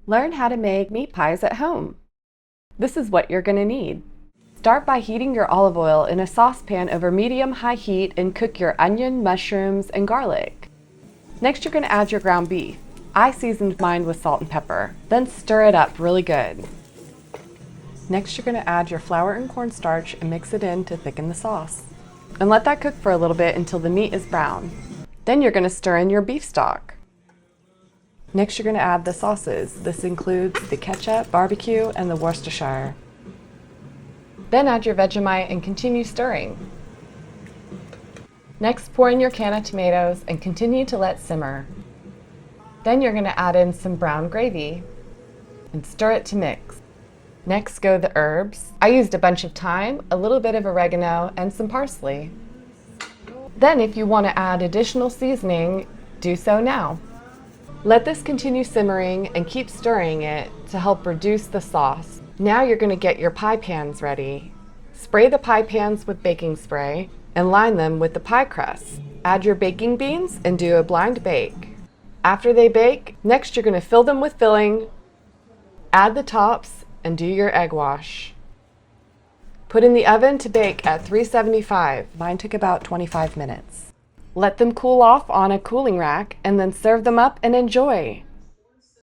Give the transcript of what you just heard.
Learn how to make meat pies at home. This is what you're going to need. Start by heating your olive oil in a saucepan over medium-high heat and cook your onion, mushrooms, and garlic. Next, you're going to add your ground beef. I seasoned mine with salt and pepper. Then stir it up really good. Next, you're going to add your flour and cornstarch and mix it in to thicken the sauce. And let that cook for a little bit until the meat is brown. Then you're going to stir in your beef stock. Next, you're going to add the sauces. This includes the ketchup, barbecue, and the Worcestershire. Then add your Vegemite and continue stirring. Next, pour in your can of tomatoes and continue to let simmer. Then you're going to add in some brown gravy and stir it to mix. Next go the herbs. I used a bunch of thyme, a little bit of oregano, and some parsley. Then if you want to add additional seasoning, do so now. Let this continue simmering and keep stirring it to help reduce the sauce. Now you're going to get your pie pans ready. Spray the pie pans with baking spray and line them with the pie crust. Add your baking beans and do a blind bake. After they bake, next you're going to fill them with filling, add the tops, and do your egg wash. Put in the oven to bake at 375. Mine took about 25 minutes. Let them cool off on a cooling rack and then serve them up and enjoy.